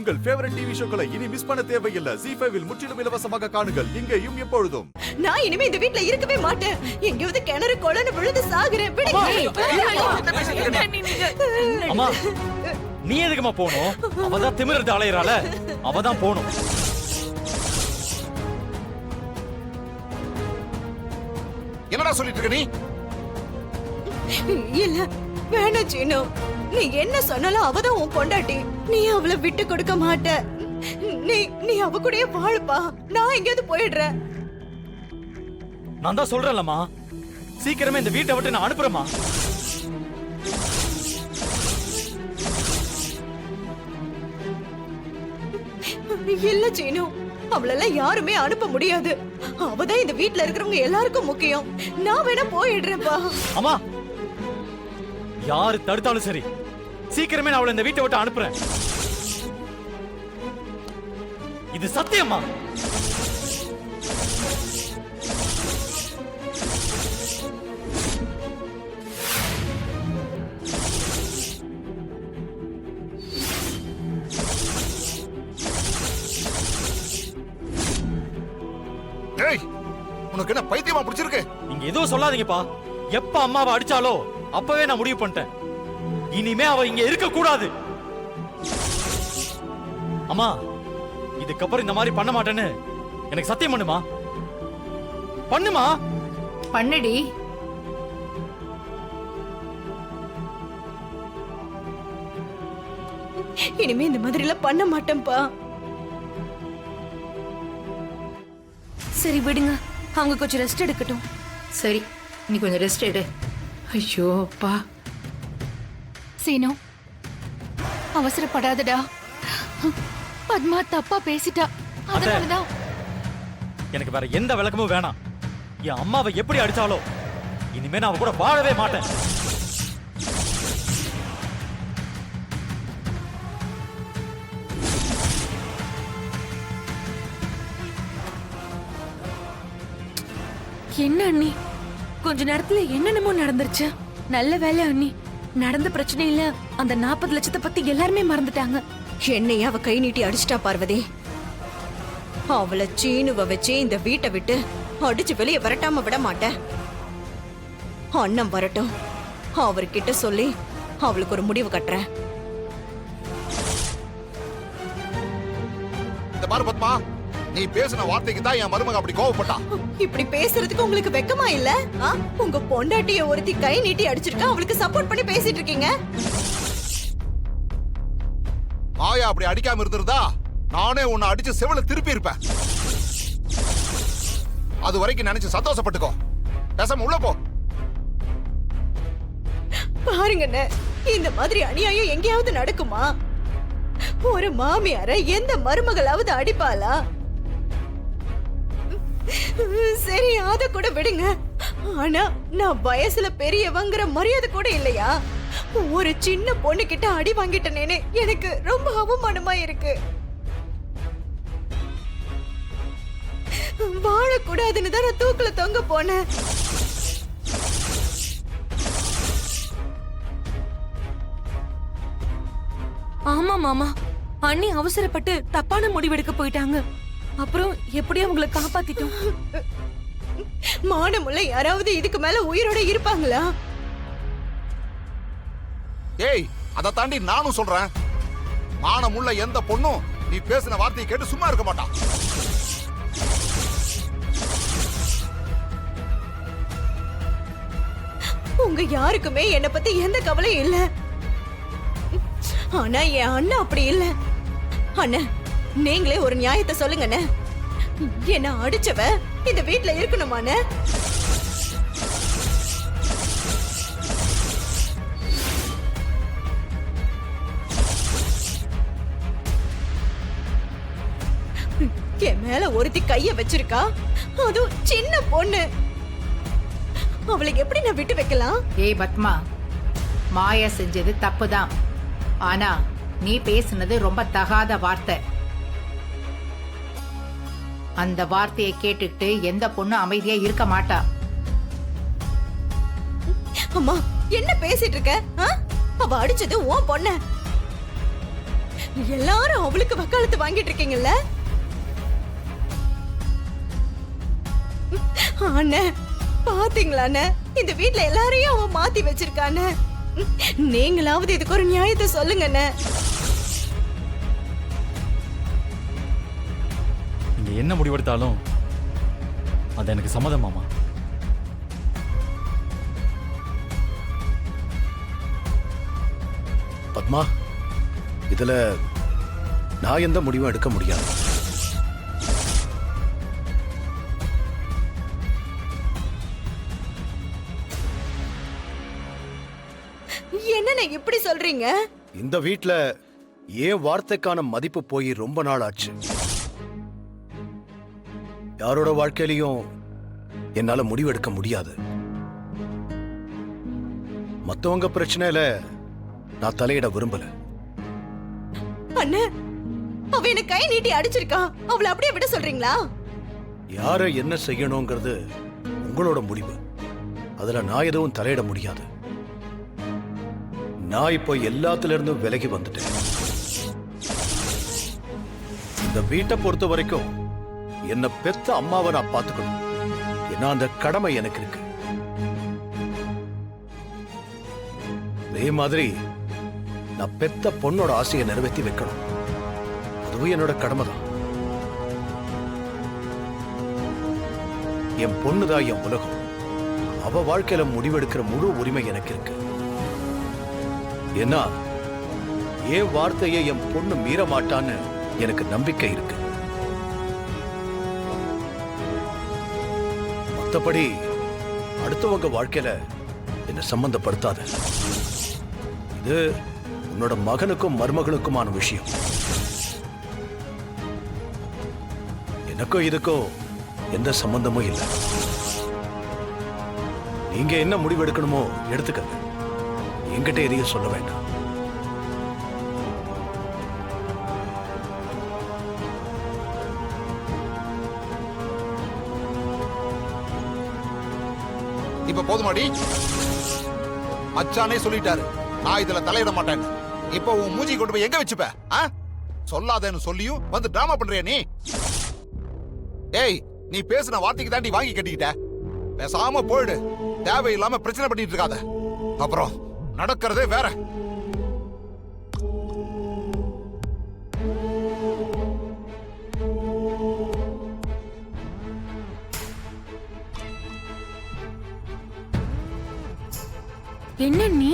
உங்கள் favourite TV ஷோக்களை இனி miss பண்ண தேவையில்லை. ZEE5 இல் முற்றிலும் இலவசமாக காணுங்கள். இங்கேயும் எப்பொழுதும். நான் இனிமே இந்த வீட்ல இருக்கவே மாட்டேன். எங்கேயாவது கிணறு கொளன்னு விழுந்து சாகுறேன். அம்மா நீ எதுக்குமா போகணும்? அவதான் திமிர்ந்து அலையறாள, அவதான் போகணும். என்னடா சொல்லிட்டு இருக்க நீ? இல்ல வேணாம் சீனு, நீ என்ன சொன்னாலும் அவதான் உன் பொண்டாட்டி. நீ அவளை விட்டு கொடுக்க மாட்ட. நீ அவ கூடயே வாழுப்பா. நான் எங்கேயாவது போயிடுறேன். நான் தான் சொல்றேன்லம்மா, சீக்கிரமே இந்த வீட்டை விட்டு நான் அனுப்புறேம்மா. இல்ல சீனு, அவளெல்லாம் யாருமே அனுப்ப முடியாது. அவதான் இந்த வீட்ல இருக்கிறவங்க எல்லாருக்கும் முக்கியம். நான் வேணா போயிடுறேன்ப்பா. அம்மா யாரு தடுத்தாலும் சரி, சீக்கிரமே நான் அவளை இந்த வீட்டை விட்டு அனுப்புறேன். இது சத்தியம்மா. ஏய், உனக்கு என்ன பைத்தியமா பிடிச்சிருக்கு? நீங்க எதுவும் சொல்லாதீங்கப்பா. எப்ப அம்மாவை அடிச்சாலோ அப்பவே நான் முடிவு பண்ணிட்டேன், இனிமே அவ இங்க இருக்க கூடாது. அம்மா இதுக்கப்புறம் இந்த மாதிரி பண்ண மாட்டேன்னு எனக்கு சத்தியம் பண்ணுமா. பண்ணுமா. பண்ணுடி. இனிமே இந்த மாதிரி எல்லாம் பண்ண மாட்டேன்ப்பா. சரி விடுங்க, அவங்க கொஞ்சம் ரெஸ்ட் எடுக்கட்டும். சரி நீ கொஞ்சம் ரெஸ்ட் எடு. ஐயோ அப்பா. சீனு அவசரப்படாதடா. பத்மா தப்பா பேசிட்டா, அதனாலதான். எனக்கு வேற எந்த விளக்கமும் வேணாம். என் அம்மாவை எப்படி அடிச்சாலோ இனிமே நான் அவ கூட வாழவே மாட்டேன். என்ன அண்ணி, கொஞ்ச நேரத்துல என்னென்னமோ நடந்துருச்சு. நல்ல வேலை அண்ணி, நடந்த பிரச்சனையில அந்த 40 லட்சத்தை பத்தி எல்லாருமே மறந்துட்டாங்க. என்னைய அவ கை நீட்டி அடிச்சிட்டா பார்வதி. அவளை சீனுவ வச்சு இந்த வீட்டை விட்டு அடிச்சு வெளியே வரட்டாம விட மாட்டேன். அண்ணன் வரட்டும், அவர்கிட்ட சொல்லி அவளுக்கு ஒரு முடிவு கட்டுறேன். இந்த பாரு பத்மா, நீ பேசின வார்த்தைக்கு தான் என் மருமக அப்படி கோவப்பட்டா. இப்படி பேசுறதுக்கு உங்களுக்கு வெக்கமா இல்ல? உங்க பொண்டாட்டிய ஒருத்தி கை நீட்டி அடிச்சிருக்கா, அவளுக்கு சப்போர்ட் பண்ணி பேசிட்டு இருக்கீங்க. மாயா அப்படி அடிக்காம இருந்திருந்தா நானே உன்னை அடிச்சு செவில திருப்பி இருப்பேன். அது வரைக்கும் நினைச்சு சந்தோஷப்பட்டுக்கோ. பேசாம உள்ள போ. பாருங்கண்ணே, இந்த மாதிரி அநியாயம் எங்கேயாவது நடக்குமா? ஒரு மாமியார எந்த மருமகளாவது அடிப்பாளா? சரி அத கூட விடுங்க. ஆனா நான் வயசுல பெரியவங்கிற மரியாதை கூட இல்லையா? ஒரு சின்ன பொண்ணு கிட்ட அடி வாங்கிட்டேனே, எனக்கு ரொம்ப அவமானமா இருக்கு. வாழக்கூடாதுன்னு தான் நான் தூக்குல தொங்க போனேன். ஆமா மாமா, அண்ணி அவசரப்பட்டு தப்பான முடிவெடுக்க போயிட்டாங்க. அப்புறம் எப்படியும் அவங்களை காப்பாத்திட்டோம். மானமுள்ள யாராவது இதுக்கு மேல உயிரோட இருப்பாங்களா? ஏய், அதை தாண்டி நானும் சொல்றேன், மானமுள்ள எந்த பொண்ணும் நீ பேசின வார்த்தையை கேட்டு சும்மா இருக்க மாட்டான். உங்க யாருக்குமே என்ன பத்தி எந்த கவலையும் இல்ல. ஆனா என் அண்ணா அப்படி இல்ல. அண்ணா, நீங்களே ஒரு நியாயத்தை சொல்லுங்கண்ணே. என்ன அடிச்சவ இந்த வீட்ல இருக்கணுமாண்ணே? என் மேல ஒருத்தி கைய வச்சிருக்கா, அதுவும் சின்ன பொண்ணு. அவளை எப்படி நான் விட்டு வைக்கலாம்? ஏய் பத்மா, மாயா செஞ்சது தப்புதான். ஆனா நீ பேசுனது ரொம்ப தகாத வார்த்தை. அந்த வார்த்தையை கேட்டுட்டு எந்த பொண்ணு அமைதியா இருக்க மாட்டா. அம்மா என்ன பேசிட்டு இருக்க? அவ அடிச்சது உன் பொண்ண. எல்லாரும் அவளுக்கு வக்காலத்து வாங்கிட்டு இருக்கீங்கல்ல? அண்ணே பாத்தீங்களா அண்ணே, இந்த வீட்ல எல்லாரையும் அவன் மாத்தி வச்சிருக்கானே. நீங்களாவது இதுக்கு ஒரு நியாயத்தை சொல்லுங்க அண்ணே. நீங்க என்ன முடிவெடுத்தாலும் அது எனக்கு சம்மதம் மாமா. பத்மா, இதுல நான் எந்த முடிவும் எடுக்க முடியாது. என்னண்ணே இப்படி சொல்றீங்க? இந்த வீட்ல ஏன் வார்த்தைக்கான மதிப்பு போய் ரொம்ப நாள் ஆச்சு. யாரோட வாழ்க்கையிலையும் என்னால முடிவெடுக்க முடியாது. மத்தவங்க பிரச்சனையில நான் தலையிட விரும்பல. அண்ணே, அவ என்ன கை நீட்டி அடிச்சிருக்கா, அவளை அப்படியே விட சொல்றீங்களா? யார என்ன செய்யணுங்கிறது உங்களோட முடிவு. அதுல நான் எதுவும் தலையிட முடியாது. நான் இப்போ எல்லாத்துல இருந்தும் விலகி வந்துட்டேன். இந்த வீட்டை பொறுத்த வரைக்கும் என்ன பெத்த அம்மாவை நான் பார்த்துக்கணும். ஏன்னா அந்த கடமை எனக்கு இருக்கு. அதே மாதிரி நான் பெத்த பொண்ணோட ஆசையை நிறைவேற்றி வைக்கணும். அதுவும் என்னோட கடமை தான். என் பொண்ணுதான் என் உலகம். அவ வாழ்க்கையில முடிவெடுக்கிற முழு உரிமை எனக்கு இருக்கு. ஏன்னா என் வார்த்தையை என் பொண்ணு மீற மாட்டான்னு எனக்கு நம்பிக்கை இருக்கு. மத்தபடி அடுத்தவங்க வாழ்க்கையில என்ன சம்பந்தப்படுத்தாத. இது உன்னோட மகனுக்கும் மருமகளுக்குமான விஷயம். எனக்கும் இதுக்கும் எந்த சம்பந்தமும் இல்லை. நீங்க என்ன முடிவெடுக்கணுமோ எடுத்துக்கங்க. என்கிட்ட எதையும் சொல்ல வேண்டாம். இப்ப போதுமாடி? மச்சானே சொல்லிட்டாரு நான் இதுல தலையிட மாட்டேன்னு. இப்ப உன் மூஞ்சி கொண்டு போய் எங்க வச்சுப்ப? சொல்லாதேன்னு சொல்லியும் வந்து டிராமா பண்றியா நீ? ஏய், நீ பேசின வார்த்தைக்கு தாண்டி வாங்கி கட்டிக்கிட்ட. பேசாம போயிடு. தேவையில்லாம பிரச்சனை பண்ணிட்டு இருக்காத. அப்புறம் நடக்கிறதே வேற. என்ன நீ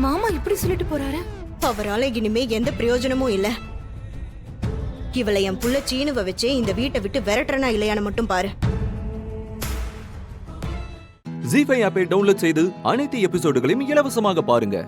மாமா இப்படி சொல்லிட்டு போறாரு? அவரால இனிமே எந்த பிரயோஜனமும் இல்ல. இவளை என் புள்ள சீனுவ வச்சே இந்த வீட்டை விட்டு விரட்டுறனா இல்லையான்னு மட்டும் பாரு. ஜீ5 ஆப்பை டவுன்லோட் செய்து அனைத்து எபிசோடுகளையும் இலவசமாக பாருங்க.